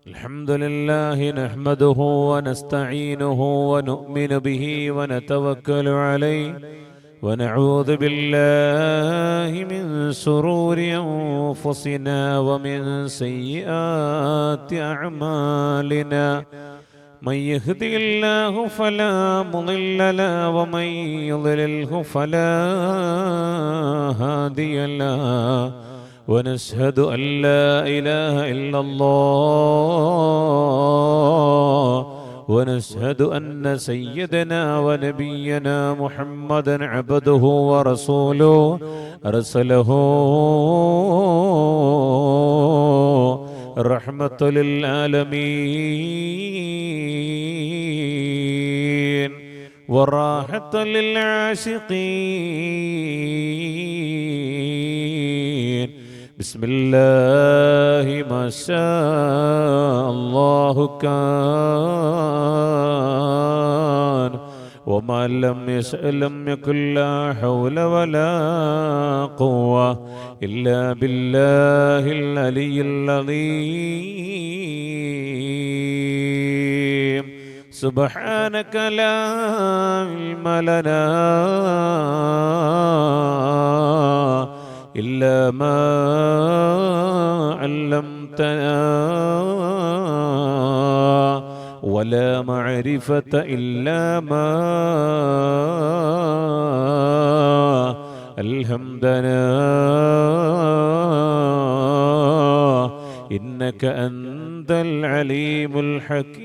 الحمد لله نحمده ونستعينه ونؤمن به ونتوكل عليه ونعوذ بالله من شرور أنفسنا ومن سيئات أعمالنا من يهده الله فلا مضل له ومن يضلله فلا هادي له ونشهد أن لا إله إلا الله ونشهد أن سيدنا ونبينا محمدا عبده ورسوله أرسله رحمة للعالمين وراحة للعاشقين بسم الله ما شاء الله كان وما لم يشأ لم يكن لا حول ولا قوة إلا بالله العلي العظيم سبحانك لا علم لنا إلا ما علمتنا ولا معرفة إلا ما ألهمتنا إنك أنت العليم الحكيم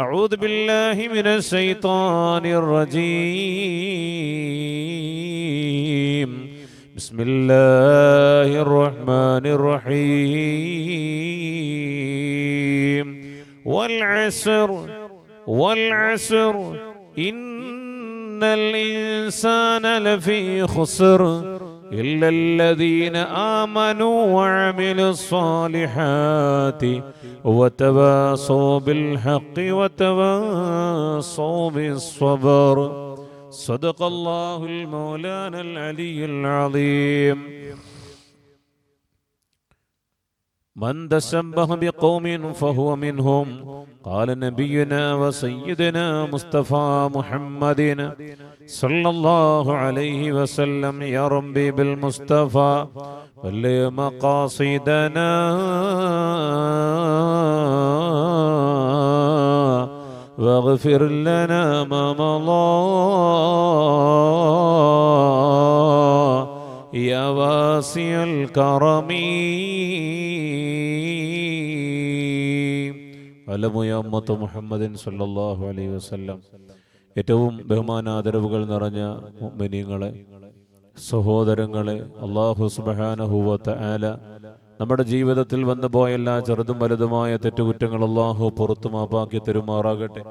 أعوذ بالله من الشيطان الرجيم بسم الله الرحمن الرحيم والعسر إن الإنسان لفي خسر إلا الذين آمنوا وعملوا الصالحات وتواصوا بالحق وتواصوا بالصبر صدق الله المولانا العلي العظيم من تشبه بقوم فهو منهم قال نبينا وسيدنا مصطفى محمد صلى الله عليه وسلم يا ربي بالمصطفى بلغ مقاصدنا واغفر لنا ما مضى يا واسع الكرم അലമു യാ ഉമ്മത്ത് മുഹമ്മദിൻ സല്ലല്ലാഹു അലൈഹി വസല്ലം. ഏറ്റവും ബഹുമാനാദരവുകൾ നിറഞ്ഞ മുഅ്മിനീങ്ങളെ, സഹോദരങ്ങളെ, അല്ലാഹു സുബ്ഹാനഹു വ തആല നമ്മുടെ ജീവിതത്തിൽ വന്നുപോയ എല്ലാ ചെറുതും വലുതുമായ തെറ്റുകുറ്റങ്ങൾ അല്ലാഹു പുറത്തു മാപ്പാക്കി തരുമാറാകട്ടെ.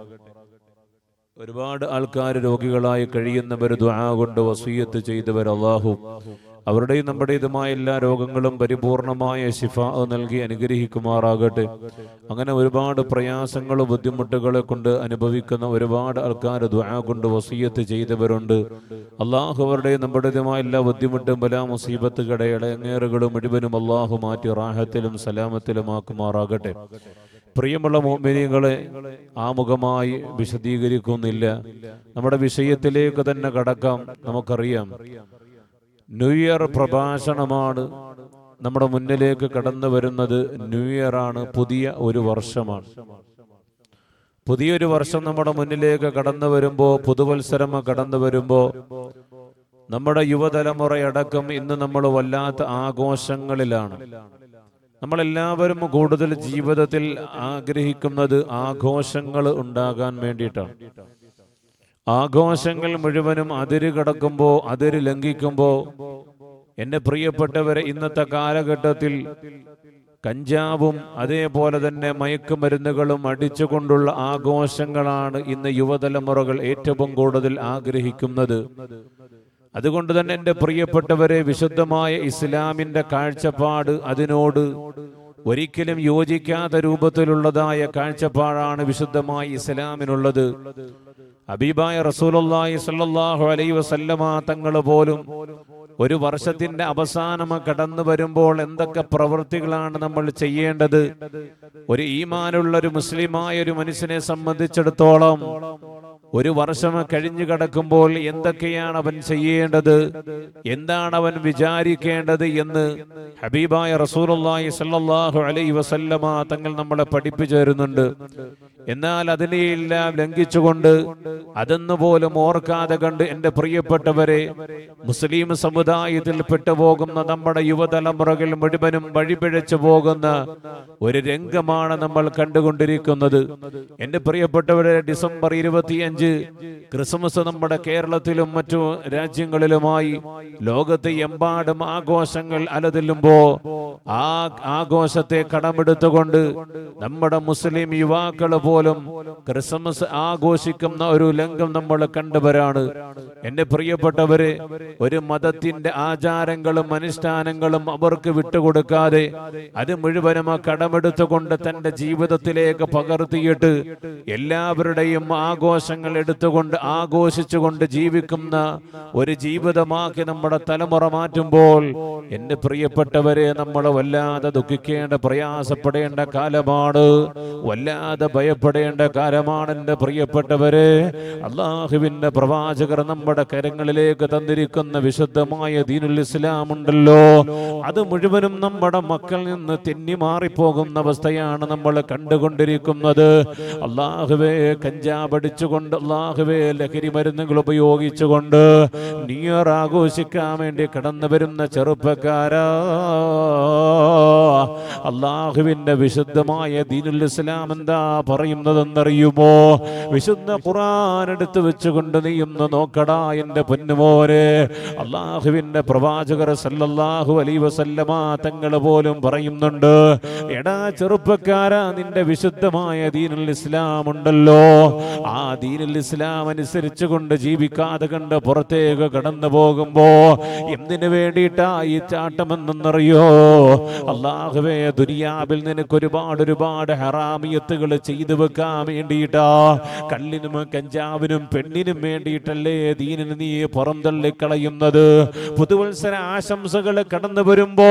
ഒരുപാട് ആൾക്കാർ രോഗികളായി കഴിയുന്നവർ ദുആ കൊണ്ട് വസിയ്യത്ത് ചെയ്തവർ അല്ലാഹു അവരുടെയും നമ്മുടേതുമായ എല്ലാ രോഗങ്ങളും പരിപൂർണമായ ശിഫാ നൽകി അനുഗ്രഹിക്കുമാറാകട്ടെ. അങ്ങനെ ഒരുപാട് പ്രയാസങ്ങളും ബുദ്ധിമുട്ടുകളെ കൊണ്ട് അനുഭവിക്കുന്ന ഒരുപാട് ആൾക്കാർ ദുആ കൊണ്ട് വസിയ്യത്ത് ചെയ്തവരുണ്ട്. അള്ളാഹു അവരുടെയും നമ്മുടേതുമായ എല്ലാ ബുദ്ധിമുട്ടും ബലാ മുസീബത്തുകളുടെ ഇടങ്ങേറുകളും മുഴുവനും അള്ളാഹു മാറ്റി റാഹത്തിലും സലാമത്തിലുമാക്കുമാറാകട്ടെ. പ്രിയമുള്ള മുഅ്മിനീങ്ങളെ, ആമുഖമായി വിശദീകരിക്കുന്നില്ല, നമ്മുടെ വിഷയത്തിലേക്ക് തന്നെ കടക്കാം. നമുക്കറിയാം, ന്യൂ ഇയർ പ്രഭാഷണമാണ് നമ്മുടെ മുന്നിലേക്ക് കടന്നു വരുന്നത്. ന്യൂ ഇയർ ആണ്, പുതിയ ഒരു വർഷമാണ്. പുതിയൊരു വർഷം നമ്മുടെ മുന്നിലേക്ക് കടന്നു വരുമ്പോൾ, പുതുവത്സരം കടന്നു വരുമ്പോൾ നമ്മുടെ യുവതലമുറയടക്കം ഇന്ന് നമ്മൾ വല്ലാത്ത ആഘോഷങ്ങളിലാണ്. നമ്മളെല്ലാവരും കൂടുതൽ ജീവിതത്തിൽ ആഗ്രഹിക്കുന്നത് ആഘോഷങ്ങൾ ഉണ്ടാകാൻ വേണ്ടിയിട്ടാണ്. ആഘോഷങ്ങൾ മുഴുവനും അതിര് കടക്കുമ്പോൾ, അതിര് ലംഘിക്കുമ്പോൾ, എന്റെ പ്രിയപ്പെട്ടവരെ, ഇന്നത്തെ കാലഘട്ടത്തിൽ കഞ്ചാവും അതേപോലെ തന്നെ മയക്കുമരുന്നുകളും അടിച്ചുകൊണ്ടുള്ള ആഘോഷങ്ങളാണ് ഇന്ന് യുവതലമുറകൾ ഏറ്റവും കൂടുതൽ ആഗ്രഹിക്കുന്നത്. അതുകൊണ്ട് തന്നെ എൻ്റെ പ്രിയപ്പെട്ടവരെ, വിശുദ്ധമായ ഇസ്ലാമിന്റെ കാഴ്ചപ്പാട് അതിനോട് ഒരിക്കലും യോജിക്കാത്ത രൂപത്തിലുള്ളതായ കാഴ്ചപ്പാടാണ് വിശുദ്ധമായ ഇസ്ലാമിനുള്ളത്. ഹബീബായ റസൂലുള്ളാഹി സ്വല്ലല്ലാഹു അലൈഹി വസല്ലമ തങ്ങൾ പോലും ഒരു വർഷത്തിന്റെ അവസാനം കടന്നു വരുമ്പോൾ എന്തൊക്കെ പ്രവൃത്തികളാണ് നമ്മൾ ചെയ്യേണ്ടത്? ഒരു ഈമാനുള്ള ഒരു മുസ്ലിമായ ഒരു മനുഷ്യനെ സംബന്ധിച്ചിടത്തോളം ഒരു വർഷം കഴിഞ്ഞു കിടക്കുമ്പോൾ എന്തൊക്കെയാണ് അവൻ ചെയ്യേണ്ടത്, എന്താണ് അവൻ വിചാരിക്കേണ്ടത് എന്ന് ഹബീബായ റസൂലുള്ളാഹി സ്വല്ലല്ലാഹു അലൈഹി വസല്ലമ തങ്ങൾ നമ്മളെ പഠിപ്പിച്ചു തരുന്നുണ്ട്. എന്നാൽ അതിനെയെല്ലാം ലംഘിച്ചുകൊണ്ട് അതൊന്നുപോലും ഓർക്കാതെ കണ്ട് എൻ്റെ പ്രിയപ്പെട്ടവരെ, മുസ്ലിം സമുദായത്തിൽ പെട്ടുപോകുന്ന നമ്മുടെ യുവതലമുറകൾ മുഴുവനും വഴിപിഴച്ചു പോകുന്ന ഒരു രംഗമാണ് നമ്മൾ കണ്ടുകൊണ്ടിരിക്കുന്നത്. എൻ്റെ പ്രിയപ്പെട്ടവരെ, ഡിസംബർ 25 ക്രിസ്മസ് നമ്മുടെ കേരളത്തിലും മറ്റു രാജ്യങ്ങളിലുമായി ലോകത്തെ എമ്പാടും ആഘോഷങ്ങൾ അലതല്ലുമ്പോ ആ ആഘോഷത്തെ കടമെടുത്തുകൊണ്ട് നമ്മുടെ മുസ്ലിം യുവാക്കൾ പോലും ക്രിസ്മസ് ആഘോഷിക്കുന്ന ഒരു രംഗം നമ്മൾ കണ്ടവരാണ്. എന്റെ പ്രിയപ്പെട്ടവരെ, ഒരു മതത്തിന്റെ ആചാരങ്ങളും അനുഷ്ഠാനങ്ങളും അവർക്ക് വിട്ടുകൊടുക്കാതെ അത് മുഴുവനും കടമെടുത്തുകൊണ്ട് തന്റെ ജീവിതത്തിലേക്ക് പകർത്തിയിട്ട് എല്ലാവരുടെയും ആഘോഷങ്ങൾ എടുത്തുകൊണ്ട് ആഘോഷിച്ചുകൊണ്ട് ജീവിക്കുന്ന ഒരു ജീവിതമാക്കി നമ്മുടെ തലമുറ മാറ്റുമ്പോൾ എന്റെ പ്രിയപ്പെട്ടവരെ, നമ്മൾ വല്ലാതെ ദുഃഖിക്കേണ്ട, പ്രയാസപ്പെടേണ്ട കാലമാണ്, വല്ലാതെ ഭയപ്പെടേണ്ട കാലമാണ്. എന്റെ പ്രിയപ്പെട്ടവരെ, അള്ളാഹുവിന്റെ പ്രവാചകർ നമ്മുടെ കരങ്ങളിലേക്ക് തന്നിരിക്കുന്ന വിശുദ്ധമായ ദീനുൽ ഇസ്ലാം ഉണ്ടല്ലോ, അത് മുഴുവനും നമ്മുടെ മക്കളിൽ നിന്ന് തെന്നി മാറിപ്പോകുന്ന അവസ്ഥയാണ് നമ്മൾ കണ്ടുകൊണ്ടിരിക്കുന്നത്. അള്ളാഹുവേ, കഞ്ചാവ് അടിച്ചുകൊണ്ട്, അള്ളാഹുവേ, ലഹരി മരുന്നുകൾ ഉപയോഗിച്ചുകൊണ്ട് നിയർ ആഘോഷിക്കാൻ വേണ്ടി കടന്നു വരുന്ന ചെറുപ്പക്കാരാ, അള്ളാഹുവിന്റെ വിശുദ്ധമായ ദീനുൽ ഇസ്ലാം എന്താ പറയുന്നതെന്നറിയുമോ? വിശുദ്ധ ഖുർആൻ എടുത്തു വെച്ചുകൊണ്ട് നീ ഒന്ന് നോക്കടാ എന്റെ പൊന്നുമോനെ. അള്ളാഹുവിന്റെ പ്രവാചകർ സല്ലല്ലാഹു അലൈഹി വസല്ലമ തങ്ങൾ പോലും പറയുന്നുണ്ട്, എടാ ചെറുപ്പക്കാരാ, നിന്റെ വിശുദ്ധമായ ദീനുൽ ഇസ്ലാം ഉണ്ടല്ലോ, ആ ദീനുൽ ഇസ്ലാം അനുസരിച്ചു കൊണ്ട് ജീവിക്കാതെ കണ്ട് പുറത്തേക്ക് കടന്നു പോകുമ്പോ എന്തിനു വേണ്ടിയിട്ടാ ഈ ചാട്ടമെന്നറിയോ? അള്ളാഹുവേ, ദുനിയാവിൽ നിനക്ക് ഒരുപാട് ഹറാമിയത്തുകൾ ചെയ്തു വെക്കാൻ വേണ്ടിയിട്ടാ. കള്ളിനും കഞ്ചാവിനും പെണ്ണിനും വേണ്ടിയിട്ടല്ലേ ദീനിന് നീ പുറം തള്ളിക്കളയുന്നത്? പുതുവത്സര ആശംസകൾ കടന്നു വരുമ്പോ,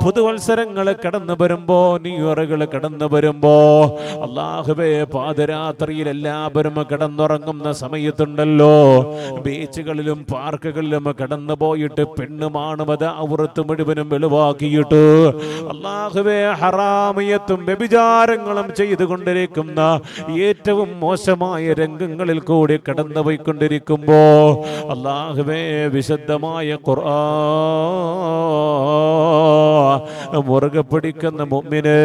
പുതുവത്സരങ്ങൾ കടന്നു വരുമ്പോ, ന്യൂഇയറുകൾ കടന്നു വരുമ്പോ, അള്ളാഹുവേ, പാതിരാത്രിയിൽ എല്ലാവരും കിടന്നുറങ്ങുന്ന സമയത്തുണ്ടല്ലോ, ബീച്ചുകളിലും പാർക്കുകളിലും കടന്നു പോയിട്ട് പെണ്ണുമാണുമത് ഔറത്ത് മുഴുവനും വെളിവാക്കിയിട്ട് അള്ളാഹുവേ, ഹറാമിയത്തും വ്യഭിചാരങ്ങളും ചെയ്തുകൊണ്ടിരിക്കുന്ന ഏറ്റവും മോശമായ രംഗങ്ങളിൽ കൂടി കടന്നു പോയിക്കൊണ്ടിരിക്കുമ്പോ അള്ളാഹുവേ, വിശുദ്ധമായ ഖുർആൻ മുറുകെ പിടിക്കുന്ന മുഅ്മിനേ,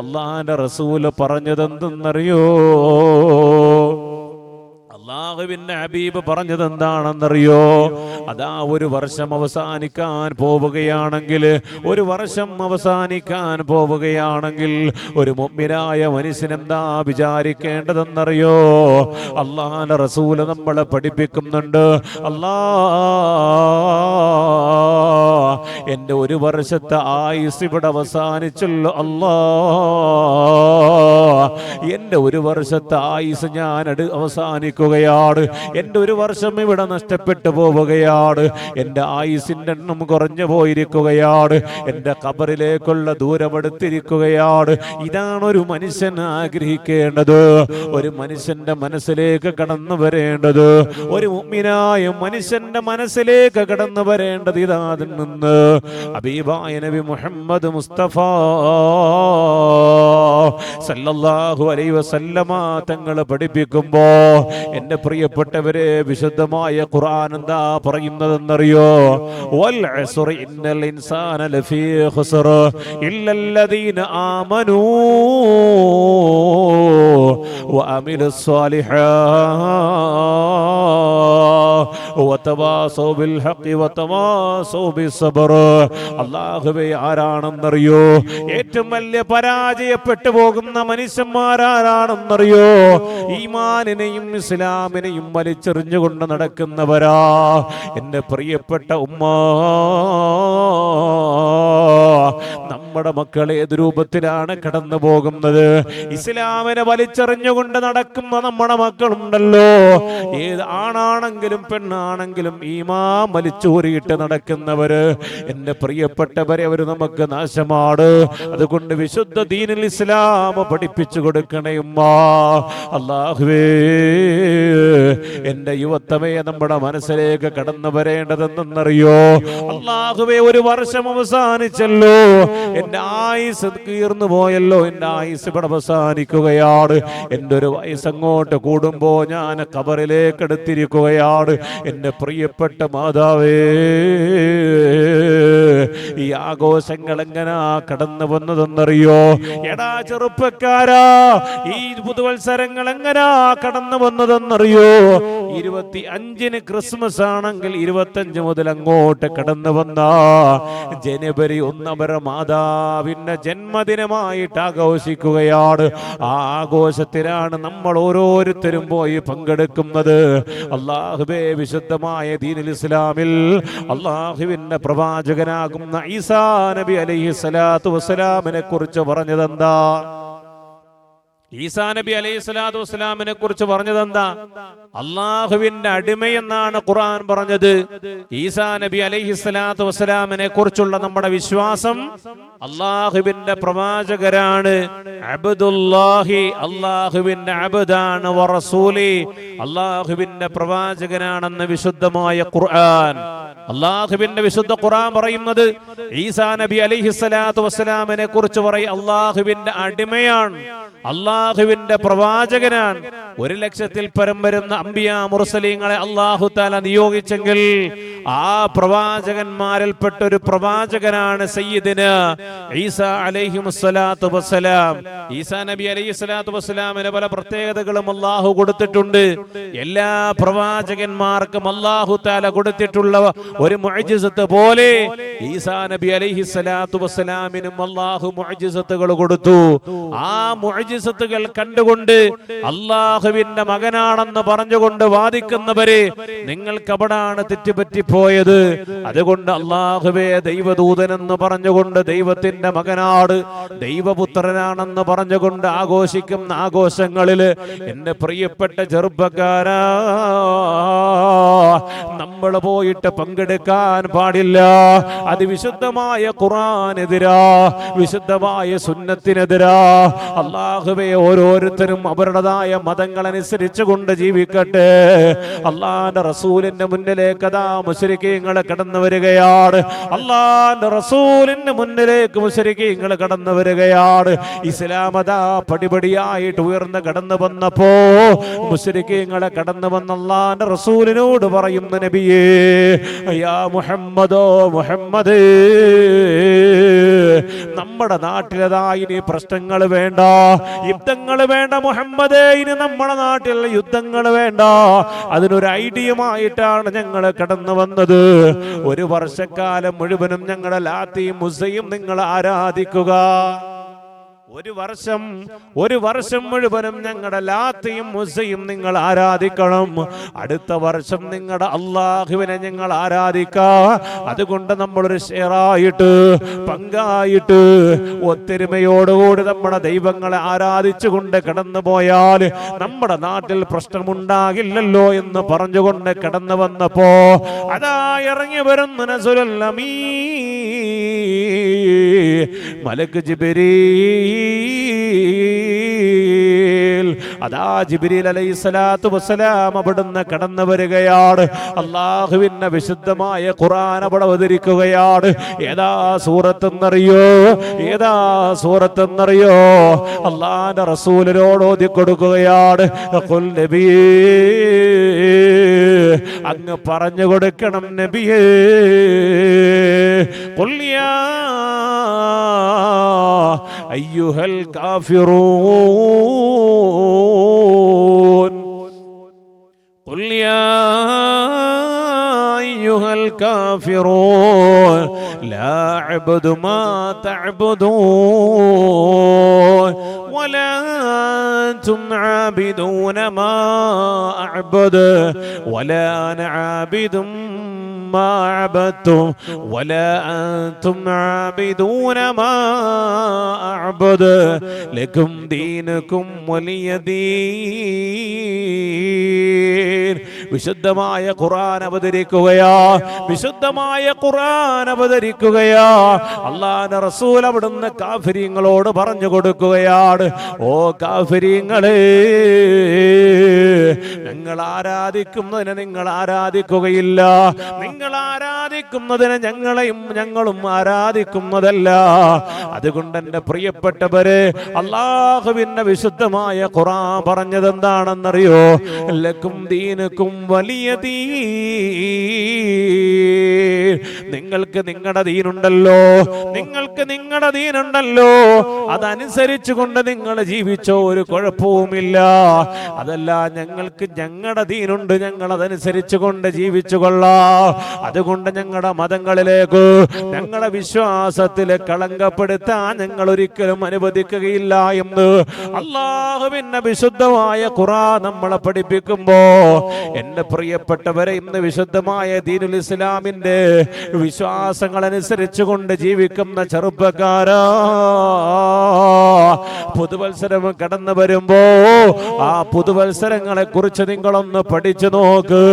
അള്ളാഹുവിന്റെ റസൂല് പറഞ്ഞതെന്തെന്നറിയോ? അള്ളാഹുവിന്റെ ഹബീബ് പറഞ്ഞത് എന്താണെന്നറിയോ? അതാ, ഒരു വർഷം അവസാനിക്കാൻ പോവുകയാണെങ്കിൽ, ഒരു വർഷം അവസാനിക്കാൻ പോവുകയാണെങ്കിൽ ഒരു മുഅ്മിനായ മനുഷ്യൻ എന്താ വിചാരിക്കേണ്ടതെന്നറിയോ? അള്ളാഹുവിന്റെ റസൂല് നമ്മളെ പഠിപ്പിക്കുന്നുണ്ട്, എന്റെ ഒരു വർഷത്തെ ആയുസ് ഇവിടെ അവസാനിച്ചല്ലോ, എന്റെ ഒരു വർഷത്തെ ആയുസ് ഞാൻ അവസാനിക്കുകയാണ്, എന്റെ ഒരു വർഷം ഇവിടെ നഷ്ടപ്പെട്ടു പോവുകയാണ്, എന്റെ ആയുസിന്റെ എണ്ണം കുറഞ്ഞു പോയിരിക്കുകയാണ്, എന്റെ ഖബറിലേക്കുള്ള ദൂരമെടുത്തിരിക്കുകയാണ്. ഇതാണ് ഒരു മനുഷ്യൻ ആഗ്രഹിക്കേണ്ടത്, ഒരു മനുഷ്യന്റെ മനസ്സിലേക്ക് കടന്നു വരേണ്ടത്, ഒരു മുഅ്മിനായ മനുഷ്യന്റെ മനസ്സിലേക്ക് കടന്നു വരേണ്ടത് ഇതാതിൽ നിന്ന് ഹബീബായ നബി മുഹമ്മദ് മുസ്തഫ സല്ലല്ലാഹു അലൈഹി വസല്ലമ തങ്ങൾ പഠിപ്പിക്കുമ്പോ എന്റെ പ്രിയപ്പെട്ടവരെ, വിശുദ്ധമായ ഖുർആൻ എന്താ പറയുന്നതെന്നറിയോ? വൽ അസ്ർ ഇന്നൽ ഇൻസാന ലഫീ ഖുസ്ർ ഇല്ലല്ലദീന ആമനൂ വഅമിലുസ് സ്വാലിഹാത്ത് വതവാസൗ ബിൽ ഹഖ് വതവാസൗ ബിസ്സബ്ർ. അല്ലാഹുവേ, ആരാണെന്നറിയോ? ഏറ്റവും വലിയ പരാജയപ്പെട്ടു പോകുന്ന മനുഷ്യന്മാരാരാണെന്നറിയോ? ഈമാനിനെയും ഇസ്ലാമിനെയും വലിച്ചെറിഞ്ഞുകൊണ്ട് നടക്കുന്നവരാ. എന്റെ പ്രിയപ്പെട്ട ഉമ്മ, നമ്മുടെ മക്കൾ ഏത് രൂപത്തിലാണ് കടന്നു പോകുന്നത്? ഇസ്ലാമിനെ വലിച്ചെറിഞ്ഞുകൊണ്ട് നടക്കുന്ന നമ്മുടെ മക്കളുണ്ടല്ലോ, ഏത് ആണാണെങ്കിലും പെണ്ണാണെങ്കിലും ഈമാൻ വലിച്ചൂരിയിട്ട് നടക്കുന്നവര്, എന്റെ പ്രിയപ്പെട്ടവരെ, അവര് നമുക്ക് നാശമാണ്. അതുകൊണ്ട് വിശുദ്ധ ദീനുൽ ഇസ്ലാം പഠിപ്പിച്ചു കൊടുക്കണേ ഉമ്മ. അല്ലാഹുവേ, എന്റെ യുവത്വമേ നമ്മുടെ മനസ്സിലേക്ക് കടന്നു വരേണ്ടതെന്നറിയോ? അല്ലാഹുവേ, ഒരു വർഷം അവസാനിച്ചല്ലോ, എന്റെ ആയുസ് തീർന്നു പോയല്ലോ, എന്റെ ആയുസ് ഇവിടെ അവസാനിക്കുകയാണ്. എന്റെ ഒരു വയസ്സ് അങ്ങോട്ട് കൂടുമ്പോ ഞാൻ ഖബറിലേക്ക് എടുത്തിരിക്കുകയാണ്. എന്റെ പ്രിയപ്പെട്ട മാതാവേ, ഈ ആഘോഷങ്ങൾ എങ്ങനാ കടന്നു വന്നതെന്നറിയോ? എടാ ചെറുപ്പക്കാരാ, ഈ പുതുവത്സരങ്ങൾ എങ്ങനാ കടന്നു വന്നതെന്നറിയോ? 25-ന് ക്രിസ്മസ് ആണെങ്കിൽ 25 മുതൽ അങ്ങോട്ട് കടന്നു വന്ന ജനുവരി 1 അവരുടെ മാതാവിന്റെ ജന്മദിനമായിട്ട് ആഘോഷിക്കുകയാണ്. ആ ആഘോഷത്തിലാണ് നമ്മൾ ഓരോരുത്തരും പോയി പങ്കെടുക്കുന്നത്. അല്ലാഹുവേ, വിശുദ്ധമായ ദീനുൽ ഇസ്ലാമിൽ അല്ലാഹുവിന്റെ പ്രവാചകനാകുന്ന ഈസാ നബി അലൈഹി സ്വലാത്തു വസ്സലാമിനെ കുറിച്ച് പറഞ്ഞതെന്താ? ഈസാ നബി അലൈഹി സ്വലാത്തു വസ്സലാമിനെ കുറിച്ച് പറഞ്ഞതെന്താ? അള്ളാഹുവിന്റെ അടിമയെന്നാണ് ഖുർആൻ പറഞ്ഞത്. ഈസാ നബി അലൈഹി സ്വലാത്തു വസ്സലാമിനെ കുറിച്ചുള്ള നമ്മുടെ വിശ്വാസം അള്ളാഹുവിന്റെ പ്രവാചകരാണ്, അബ്ദുല്ലാഹി, അള്ളാഹുവിന്റെ അബ്ദാണ്, വറസൂലി, അള്ളാഹുവിന്റെ പ്രവാചകനാണെന്ന് വിശുദ്ധമായ ഖുർആൻ. അള്ളാഹുവിന്റെ വിശുദ്ധ ഖുർആൻ പറയുന്നത് ഈസാ നബി അലൈഹി സ്വലാത്തു വസ്സലാമിനെ കുറിച്ച് പറയും അള്ളാഹുവിന്റെ അടിമയാണ്, അള്ളാഹുവിന്റെ പ്രവാചകനാണ്. 1,00,000-ൽ പരം വരുന്ന അംബിയ മുർസലീങ്ങളെ അല്ലാഹു തആല നിയോഗിച്ചെങ്കിൽ ആ പ്രവാചകന്മാരിൽപ്പെട്ട ഒരു പ്രവാചകനാണ് സയ്യിദുന ഈസാ അലൈഹിമുസ്സലാത്തു വസ്സലാം. ഈസാ നബി അലൈഹി സ്വലാത്തു വസ്സലാമിന് പല പ്രത്യേകതകളും അല്ലാഹു കൊടുത്തിട്ടുണ്ട്. എല്ലാ പ്രവാചകന്മാർക്കും അല്ലാഹു തആല കൊടുത്തിട്ടുള്ള ഒരു മുഅ്ജിസത്ത് പോലെ ഈസാ നബി അലൈഹി സ്വലാത്തു വസ്സലാമിനും അല്ലാഹു മുഅ്ജിസത്തുകൾ കൊടുത്തു. ആ മുഅ്ജിസത്തുകൾ കണ്ടുകൊണ്ട് അല്ലാഹുവിന്റെ മകനാണെന്ന് പറഞ്ഞുകൊണ്ട് വാദിക്കുന്നവരെ, നിങ്ങൾക്ക് അവിടാണ് തെറ്റുപറ്റിപ്പോയത്. അതുകൊണ്ട് അല്ലാഹുവേ, ദൈവദൂതനെന്ന് പറഞ്ഞുകൊണ്ട് ദൈവത്തിന്റെ മകനാട്, ദൈവപുത്രനാണെന്ന് പറഞ്ഞുകൊണ്ട് ആഘോഷിക്കുന്ന ആഘോഷങ്ങളില് എന്റെ പ്രിയപ്പെട്ട ചെറുപ്പക്കാരാ, നമ്മൾ പോയിട്ട് പങ്കെടുക്കാൻ പാടില്ല. അത് വിശുദ്ധമായ ഖുർആനെതിരാ, വിശുദ്ധമായ സുന്നത്തിനെതിരാ. അല്ലാഹുവേ, ഓരോരുത്തരും അവരുടേതായ മതങ്ങളനുസരിച്ച് കൊണ്ട് ജീവിക്കട്ടെ. അല്ലാഹുവിന്റെ റസൂലിന്റെ മുന്നിലേക്ക് അതാ മുശ്രിക്കീങ്ങൾ കടന്നു വരികയാണ്. അല്ലാഹുവിന്റെ റസൂലിന്റെ മുന്നിലേക്ക് മുശ്രിക്കീങ്ങൾ കടന്നു വരികയാണ്. ഇസ്ലാം അതാ പടിപടിയായിട്ട് ഉയർന്ന് കടന്നു വന്നപ്പോ മുശ്രിക്കീങ്ങളെ കടന്നു വന്ന അല്ലാഹുവിന്റെ റസൂലിനോട് പറയുന്ന നബിയേ, യാ മുഹമ്മദോ, മുഹമ്മദ്, നമ്മുടെ നാട്ടിലതാ ഇനി പ്രശ്നങ്ങൾ വേണ്ട, യുദ്ധങ്ങൾ വേണ്ട മുഹമ്മദേ, ഇനി നമ്മുടെ നാട്ടിൽ യുദ്ധങ്ങൾ വേണ്ട. അതിനൊരു ഐഡിയയുമായിട്ടാണ് ഞങ്ങൾ കടന്നു വന്നത്. 1 വർഷക്കാലം മുഴുവനും ഞങ്ങളുടെ ലാത്തിയും മുസയും നിങ്ങൾ ആരാധിക്കുക. ഒരു വർഷം മുഴുവനും ഞങ്ങളുടെ ലാത്തയും മുസയും നിങ്ങൾ ആരാധിക്കണം. അടുത്ത വർഷം നിങ്ങളുടെ അള്ളാഹുവിനെ ഞങ്ങൾ ആരാധിക്കാം. അതുകൊണ്ട് നമ്മളൊരു ഷെയറായിട്ട്, പങ്കായിട്ട്, ഒത്തൊരുമയോടുകൂടി നമ്മുടെ ദൈവങ്ങളെ ആരാധിച്ചുകൊണ്ട് കടന്നു പോയാൽ നമ്മുടെ നാട്ടിൽ പ്രശ്നമുണ്ടാകില്ലല്ലോ എന്ന് പറഞ്ഞുകൊണ്ട് കടന്നു വന്നപ്പോ അതാ ഇറങ്ങി വരുന്ന നസുലുൽ അമീൻ മലക്ക് ജിബ്രീൽ. അതാ ജിബ്രീൽ അലൈഹിസ്സലാത്തു വസ്സലാം അവിടുന്ന് കടന്നു വരികയാണ്. അല്ലാഹുവിന്റെ വിശുദ്ധമായ ഖുർആൻ അവിടെ അവതരിക്കുകയാണ്. ഏതാ സൂറത്തെന്നറിയോ? അല്ലാഹുവിന്റെ റസൂലിനോട് ഓതി കൊടുക്കുകയാണ്. ഖുൽ നബിയേ, അങ്ങ് പറഞ്ഞു കൊടുക്കണം നബിയേ. ഖുൽ യാ അയ്യുഹൽ കാഫിറൂൻ, ഖുൽ യാ അയ്യുഹൽ കാഫിറൂൻ ലാ അഅ്ബുദു മാ തഅ്ബുദൂൻ വലാ അൻതും ആബിദൂന മാ അഅ്ബുദു വലാ അന ആബിദും ما عبدتم ولا أنتم عابدون ما أعبد لكم دينكم ولي دين. വിശുദ്ധമായ ഖുർആൻ അവതരിക്കുകയാ, വിശുദ്ധമായ ഖുർആൻ അവതരിക്കുകയാ. അല്ലാഹുവിന്റെ റസൂൽ അവിടുന്ന് കാഫിരീങ്ങളോട് പറഞ്ഞു കൊടുക്കുകയാണ്, ഓ കാഫിരീങ്ങളെ, ഞങ്ങൾ ആരാധിക്കുന്നതിനെ നിങ്ങൾ ആരാധിക്കുകയില്ല, നിങ്ങൾ ആരാധിക്കുന്നതിനെ ഞങ്ങളും ആരാധിക്കുന്നതല്ല. അതുകൊണ്ട് എന്റെ പ്രിയപ്പെട്ടവരെ, അല്ലാഹുവിന്റെ വിശുദ്ധമായ ഖുർആൻ പറഞ്ഞത് എന്താണെന്നറിയോ? ലക്കും ദീനുക്കും വലിയ ദീൻ. നിങ്ങൾക്ക് നിങ്ങളുടെ ദീനുണ്ടല്ലോ, നിങ്ങൾക്ക് നിങ്ങളുടെ ദീനുണ്ടല്ലോ, അതനുസരിച്ചു കൊണ്ട് നിങ്ങൾ ജീവിച്ചോ, ഒരു കുഴപ്പവുമില്ല. അതല്ല, ഞങ്ങൾക്ക് ഞങ്ങളുടെ ദീനുണ്ട്, ഞങ്ങൾ അതനുസരിച്ചു കൊണ്ട് ജീവിച്ചു കൊള്ളാം. അതുകൊണ്ട് ഞങ്ങളുടെ മതങ്ങളിലേക്ക്, ഞങ്ങളുടെ വിശ്വാസത്തിൽ കളങ്കപ്പെടുത്താൻ ഞങ്ങൾ ഒരിക്കലും അനുവദിക്കുകയില്ല എന്ന് അല്ലാഹുവിന്റെ വിശുദ്ധമായ ഖുർആൻ നമ്മളെ പഠിപ്പിക്കുമ്പോ, എന്റെ പ്രിയപ്പെട്ടവരെ, ഇന്ന് വിശുദ്ധമായ ദീനുൽ ഇസ്ലാമിന്റെ വിശ്വാസങ്ങൾ അനുസരിച്ചു കൊണ്ട് ജീവിക്കുന്ന ചെറുപ്പക്കാരാ, പുതുവത്സരം കടന്നു വരുമ്പോ ആ പുതുവത്സരങ്ങളെ കുറിച്ച് നിങ്ങളൊന്ന് പഠിച്ചു നോക്ക്.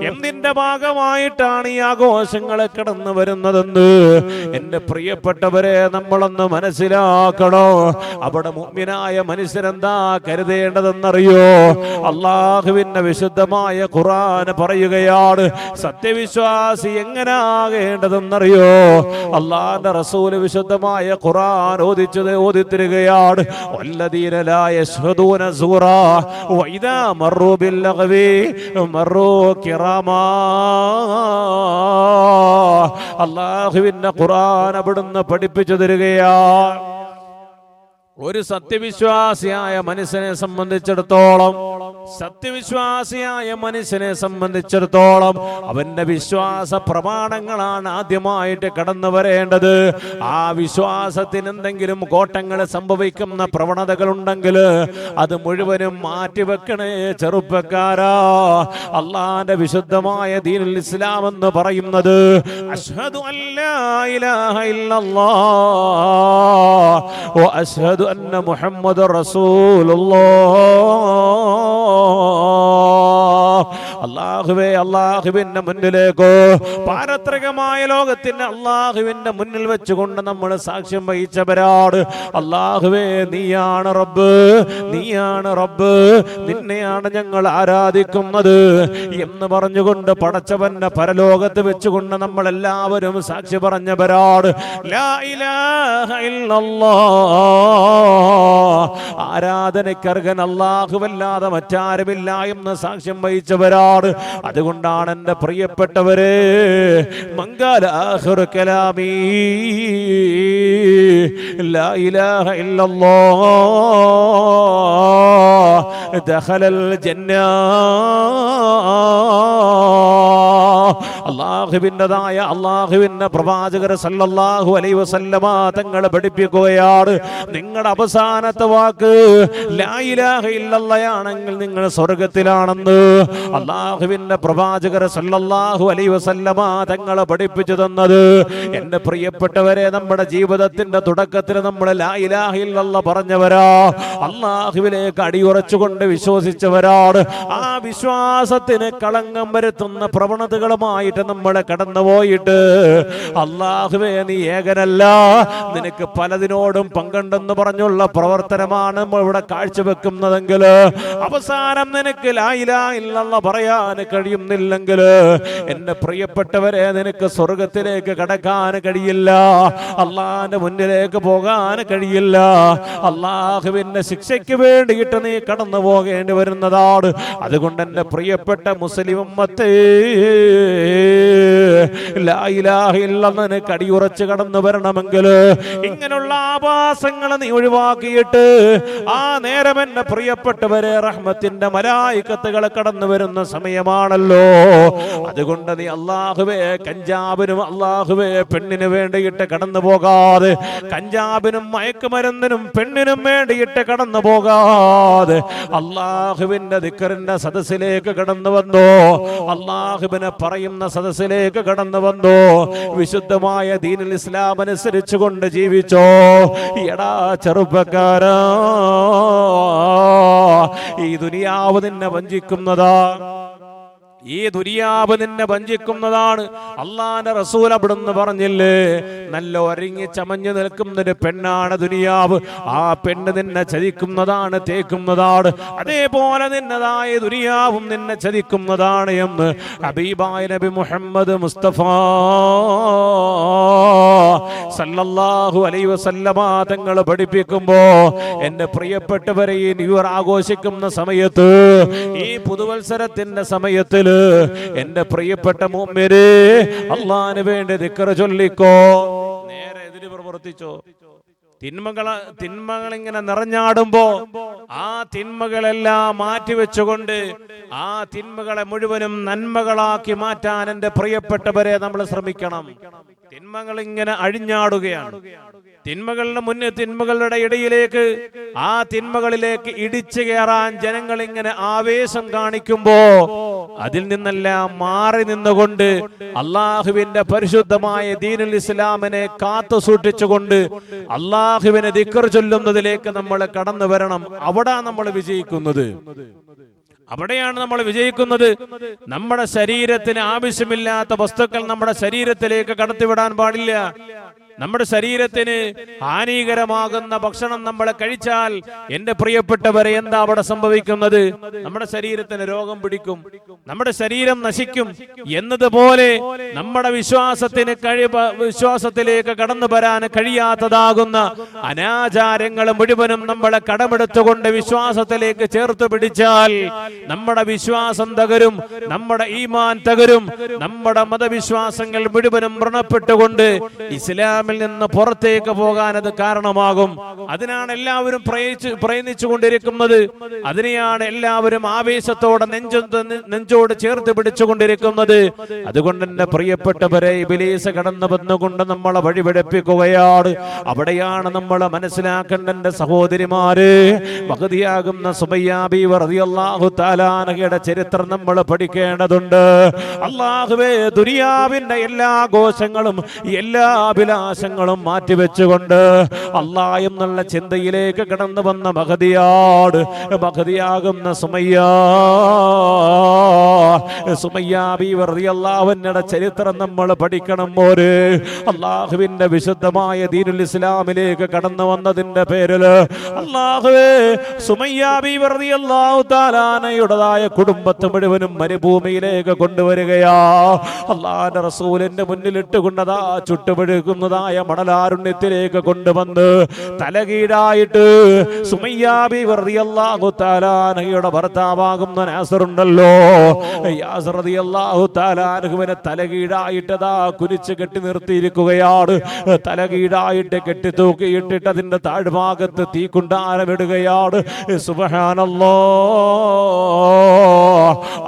എന്തിന്റെ ഭാഗമായിട്ടാണ് ഈ ആഘോഷങ്ങളെ കടന്നു വരുന്നതെന്ന് എന്റെ പ്രിയപ്പെട്ടവരെ നമ്മളൊന്ന് മനസ്സിലാക്കണോ. അവിടെ മുഅ്മിനായ മനുഷ്യരെന്താ കരുതേണ്ടതെന്നറിയോ? അല്ലാഹുവിന്റെ വിശുദ്ധമായ ഖുർആൻ പറയുകയാണ്, സത്യവിശ്വാസി എങ്ങനാകേണ്ടതെന്നറിയോ? അല്ലാഹുവിന്റെ റസൂൽ വിശുദ്ധമായ ഖുർആൻ ഓതിത്തരുകയാണ്. വല്ലദീന ലാ യശ്ഹദൂന സൂറാ വഇദാ മറൂ ബില്ലഗ്വി മറൂ കിറാമാ. അല്ലാഹുവിന്റെ ഖുർആൻ അവിടുന്ന് പഠിപ്പിച്ചു തരികയാണ്, ഒരു സത്യവിശ്വാസിയായ മനുഷ്യനെ സംബന്ധിച്ചിടത്തോളം, സത്യവിശ്വാസിയായ മനുഷ്യനെ സംബന്ധിച്ചിടത്തോളം അവന്റെ വിശ്വാസ പ്രമാണങ്ങളാണ് ആദ്യമായിട്ട് കടന്നു വരേണ്ടത്. ആ വിശ്വാസത്തിന് എന്തെങ്കിലും കോട്ടങ്ങൾ സംഭവിക്കുന്ന പ്രവണതകൾ ഉണ്ടെങ്കിൽ അത് മുഴുവനും മാറ്റിവെക്കണേ ചെറുപ്പക്കാരാ. അള്ളാന്റെ വിശുദ്ധമായ ദീനുൽ ഇസ്ലാം എന്ന് പറയുന്നത് അശ്ഹദു അല്ലാ ഇലാഹ ഇല്ലല്ലാഹ് വ അശ്ഹദു അന്ന മുഹമ്മദുർ റസൂലുള്ളാഹ്. അല്ലാഹുവേ, അല്ലാഹുവിന്റെ മുന്നിലേക്കോ, പാരത്രികമായ ലോകത്തിന്റെ അല്ലാഹുവിന്റെ മുന്നിൽ വെച്ചുകൊണ്ട് നമ്മൾ സാക്ഷ്യം വഹിച്ചവരാണ്. അല്ലാഹുവേ, നീയാണ് റബ്ബ്, നീയാണ് റബ്ബ്, നിന്നെയാണ് ഞങ്ങൾ ആരാധിക്കുന്നത് എന്ന് പറഞ്ഞുകൊണ്ട് പടച്ചവന്റെ പരലോകത്ത് വെച്ചുകൊണ്ട് നമ്മൾ എല്ലാവരും സാക്ഷി പറഞ്ഞവരാണ്. ലാ ഇലാഹ ഇല്ലല്ലാഹ്, ആരാധനയ്ക്കർഹൻ അല്ലാഹുവല്ലാതെ മറ്റാരുമില്ല എന്ന് സാക്ഷ്യം വഹിച്ചവരാണ്. അതുകൊണ്ടാണ് എന്റെ പ്രിയപ്പെട്ടവരെ, മംഗല ആഖിറു കലാമി ലാ ഇലാഹ ഇല്ലല്ലാഹ് ദഖലൽ ജന്ന. അല്ലാഹുവിൻ്റെതായ അല്ലാഹുവിന്റെ പ്രവാചകർ സല്ലല്ലാഹു അലൈഹി വസല്ലമ തങ്ങൾ പഠിപ്പിക്കുകയാണ്, നിങ്ങളുടെ അവസാനത്തെ വാക്ക് ലാ ഇലാഹ ഇല്ലല്ലാഹ് ആണെങ്കിൽ നിങ്ങൾ സ്വർഗ്ഗത്തിലാണെന്ന് അല്ലാഹുവിന്റെ പ്രവാചകർ സല്ലല്ലാഹു അലൈഹി വസല്ലമ തങ്ങൾ പഠിപ്പിച്ചു തന്നത്. എന്റെ പ്രിയപ്പെട്ടവരെ, നമ്മുടെ ജീവിതത്തിന്റെ തുടക്കത്തിൽ നമ്മൾ ലാ ഇലാഹ ഇല്ലല്ലാഹ് പറഞ്ഞവരാ, അല്ലാഹുവിലേക്ക് അടിയുറച്ചുകൊണ്ട് വിശ്വസിച്ചവരാണ്. ആ വിശ്വാസത്തിന് കളങ്കം വരുത്തുന്ന പ്രവണതകളുമായിട്ട് നമ്മൾ കടന്നുപോയിട്ട്, അല്ലാഹുവേ നീ ഏകനല്ല, നിനക്ക് പലതിനോടും പങ്കുണ്ടെന്ന് പറഞ്ഞുള്ള പ്രവർത്തനമാണ് നമ്മൾ ഇവിടെ കാഴ്ചവെക്കുന്നതെങ്കിൽ, അവസാനം നിനക്ക് ലാ ഇലാഹ ഇല്ലല്ലാഹ് പറയാൻ കഴിയുന്നില്ലെങ്കിൽ, എന്റെ പ്രിയപ്പെട്ടവരെ, നിനക്ക് സ്വർഗത്തിലേക്ക് കടക്കാൻ കഴിയില്ല, അള്ളാന്റെ മുന്നിലേക്ക് പോകാൻ കഴിയില്ല. അള്ളാഹുവിന്റെ ശിക്ഷയ്ക്ക് വേണ്ടിയിട്ട് നീ കടന്നു പോകേണ്ടി വരുന്നതാണ്. അതുകൊണ്ട് എന്റെ പ്രിയപ്പെട്ട മുസ്ലിം ഉമ്മത്തേ, ലാ ഇലാഹ ഇല്ലല്ലാഹ് നിനക്ക് അടിയുറച്ച് കടന്നു വരണമെങ്കിൽ ഇങ്ങനെയുള്ള ആഭാസങ്ങൾ നീ ഒഴിവാക്കിയിട്ട്, ആ നേരം എന്റെ പ്രിയപ്പെട്ടവരെ, റഹ്മത്തിന്റെ മലായികത്തുകൾ കടന്നു വരുന്ന സമയമാണല്ലോ. അതുകൊണ്ട് നീ അല്ലാഹുവേ കഞ്ചാബിനും അല്ലാഹുവേ പെണ്ണിന് വേണ്ടിയിട്ട് കടന്നു പോകാതെ, കഞ്ചാബിനും മയക്കുമരുന്നിനും പെണ്ണിനും വേണ്ടിയിട്ട് കടന്നു പോകാതെ അല്ലാഹുവിന്റെ ദിക്റിന്റെ സദസ്സിലേക്ക് കടന്നു വന്നോ, അല്ലാഹുവിനെ പറയുന്ന സദസ്സിലേക്ക് കടന്നു വന്നു. വിശുദ്ധമായ ദീനുൽ ഇസ്ലാം അനുസരിച്ചുകൊണ്ട് ജീവിച്ചോ. എടാ ചെറുപ്പക്കാരാ, ഈ ദുനിയാവ് നിന്നെ വഞ്ചിക്കുന്നതാ. ഈ ദുനിയാവ് നിന്നെ വഞ്ചിക്കുന്നതാണ്. അള്ളാന്റെ റസൂൽ അവിടുന്ന് പറഞ്ഞില്ലേ, നല്ല ഒരുങ്ങി ചമഞ്ഞു നിൽക്കുന്നൊരു പെണ്ണാണ് ദുനിയാവ്. ആ പെണ്ണ് നിന്നെ ചതിക്കുന്നതാണ്, തേക്കുന്നതാണ്. അതേപോലെ നിന്നതായ ദുനിയാവും നിന്നെ ചതിക്കുന്നതാണ് എന്ന് ഹബീബായ നബി മുഹമ്മദ് മുസ്തഫ സല്ലല്ലാഹു അലൈഹി വസല്ലമ തങ്ങൾ പഠിപ്പിക്കുമ്പോ, എന്റെ പ്രിയപ്പെട്ടവരെ, ഈ ന്യൂ ഇയർ ആഘോഷിക്കുന്ന സമയത്ത്, ഈ പുതുവത്സരത്തിന്റെ സമയത്തില് എന്റെ പ്രിയപ്പെട്ട മുഅ്മിനേ, അല്ലാഹുവിന് വേണ്ടി ദിക്ർ ചൊല്ലിക്കോ. നേരെ എതിര് പ്രവർത്തിച്ചോ. തിന്മകൾ ഇങ്ങനെ നിറഞ്ഞാടുമ്പോ ആ തിന്മകളെല്ലാം മാറ്റിവെച്ചുകൊണ്ട് ആ തിന്മകളെ മുഴുവനും നന്മകളാക്കി മാറ്റാൻ എന്റെ പ്രിയപ്പെട്ടവരെ നമ്മൾ ശ്രമിക്കണം. തിന്മകൾ ഇങ്ങനെ അഴിഞ്ഞാടുകയാണ്. തിന്മകളുടെ മുന്നേ, തിന്മകളുടെ ഇടയിലേക്ക്, ആ തിന്മകളിലേക്ക് ഇടിച്ചു കയറാൻ ജനങ്ങൾ ഇങ്ങനെ ആവേശം കാണിക്കുമ്പോ അതിൽ നിന്നെല്ലാം മാറി നിന്നുകൊണ്ട് അള്ളാഹുവിന്റെ പരിശുദ്ധമായ ദീനുൽ ഇസ്ലാമിനെ കാത്തു സൂക്ഷിച്ചുകൊണ്ട് അള്ളാഹുവിനെ ദിക്ർ ചൊല്ലുന്നതിലേക്ക് നമ്മൾ കടന്നു വരണം. അവിടെ നമ്മൾ വിജയിക്കുന്നത്. അവിടെയാണ് നമ്മൾ വിജയിക്കുന്നത്. നമ്മുടെ ശരീരത്തിന് ആവശ്യമില്ലാത്ത വസ്തുക്കൾ നമ്മുടെ ശരീരത്തിലേക്ക് കടത്തിവിടാൻ പാടില്ല. നമ്മുടെ ശരീരത്തിന് ഹാനികരമാകുന്ന ഭക്ഷണം നമ്മൾ കഴിച്ചാൽ എന്റെ പ്രിയപ്പെട്ടവരെ എന്താ അവിടെ സംഭവിക്കുന്നത്? നമ്മുടെ ശരീരത്തിന് രോഗം പിടിക്കും, നമ്മുടെ ശരീരം നശിക്കും. എന്നതുപോലെ നമ്മുടെ വിശ്വാസത്തിലേക്ക് കടന്നു വരാൻ കഴിയാത്തതാകുന്ന അനാചാരങ്ങൾ മുഴുവനും നമ്മളെ കടമെടുത്തുകൊണ്ട് വിശ്വാസത്തിലേക്ക് ചേർത്ത് പിടിച്ചാൽ നമ്മുടെ വിശ്വാസം തകരും, നമ്മുടെ ഈമാൻ തകരും. നമ്മുടെ മതവിശ്വാസങ്ങൾ മുഴുവനും വ്രണപ്പെട്ടുകൊണ്ട് ഇസ്ലാമിൽ നിന്ന് പുറത്തേക്ക് പോകാൻ അത് കാരണമാകും. അതിനാണ് എല്ലാവരും പ്രയത്നിച്ചു കൊണ്ടിരിക്കുന്നത്. അതിനെയാണ് എല്ലാവരും ആവേശത്തോടെ നെഞ്ചോട് ചേർത്ത് പിടിച്ചുകൊണ്ടിരിക്കുന്നത്. അതുകൊണ്ട് എന്റെ പ്രിയപ്പെട്ടവരെ, ഇബ്ലീസ് കടന്നു വന്നുകൊണ്ട് നമ്മളെ വഴിപിഴപ്പിക്കുകയാണ്. അവിടെയാണ് നമ്മൾ മനസ്സിലാക്കേണ്ട എന്റെ സഹോദരിമാര്. മഹദിയാകുന്ന സുമയ്യ ബീവി റളിയല്ലാഹു തആല അൻഹയുടെ ചരിത്രം നമ്മൾ പഠിക്കേണ്ടതുണ്ട്. അല്ലാഹുവേ, ദുനിയാവിന്റെ എല്ലാ ആഘോഷങ്ങളും എല്ലാ അഭിലാഷങ്ങളും മാറ്റിവെച്ചുകൊണ്ട് അല്ലാഹ് എന്നുള്ള ചിന്തയിലേക്ക് കടന്നു വന്ന മഹദിയാകുന്ന സുമയ്യ ബീവി റളിയല്ലാഹു അൻഹയുടെ ചരിത്രം നമ്മൾ പഠിക്കണം. പോര് അല്ലാഹുവിന്റെ വിശുദ്ധമായ ദീനുൽ ഇസ്ലാമിലേക്ക് കടന്നു വന്നതിന്റെ പേരിൽ അല്ലാഹുവേ, സുമയ്യ ബീവി റളിയല്ലാഹു തആല അൻഹയുടേതായ കുടുംബത്തെ മുഴുവനും മരുഭൂമിയിലേക്ക് കൊണ്ടുവരികയാ. അല്ലാഹുവിന്റെ റസൂലിന്റെ മുന്നിൽ ഇട്ടുകൊണ്ടതാ ചുട്ടുപഴുകുന്നതായ മണലാരുണ്യത്തിലേക്ക് കൊണ്ടുവന്ന് തലകീഴായിട്ട് സുമയ്യ ബീവി റളിയല്ലാഹു തആല അൻഹയുടെ ഭർത്താവാകുന്ന നാസർ ഉണ്ടല്ലോ, യാസർ റളിയല്ലാഹു തആല അൻഹുവിനെ തലകീഴായിട്ടതാ കുരിച്ച് കെട്ടി നിർത്തിയിരിക്കുകയാണ്. തലകീഴായിട്ട് കെട്ടി തൂക്കിയിട്ടിട്ട് അതിന്റെ താഴ്ഭാഗത്ത് തീക്കുണ്ടാരമിടുകയാണ്. സുബ്ഹാനല്ലാഹ്.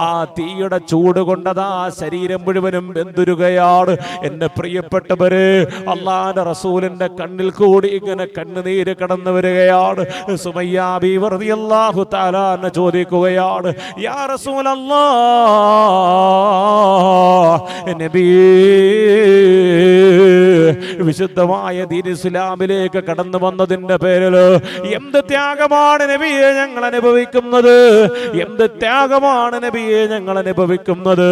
ആ തീയുടെ ചൂട് കൊണ്ടതാ ശരീരം മുഴുവനും വെന്തുരുകയാണ്. എന്റെ പ്രിയപ്പെട്ടവര്, അല്ലാഹുവിന്റെ റസൂലിന്റെ കണ്ണിൽ കൂടി ഇങ്ങനെ കണ്ണുനീര് കടന്നു വരികയാണ്. സുമയ്യ ബീവി റളിയല്ലാഹു തആല അൻഹ ചോദിക്കുകയാണ്, യാ റസൂലല്ലാഹ്, നബിയേ, വിശുദ്ധമായ ദീൻ ഇസ്ലാമിലേക്ക് കടന്നു വന്നതിന്റെ പേരിൽ എന്ത് ത്യാഗമാണ് നബിയെ ഞങ്ങൾ അനുഭവിക്കുന്നത്, എന്ത് ത്യാഗമാണ് നബിയെ ഞങ്ങൾ അനുഭവിക്കുന്നത്.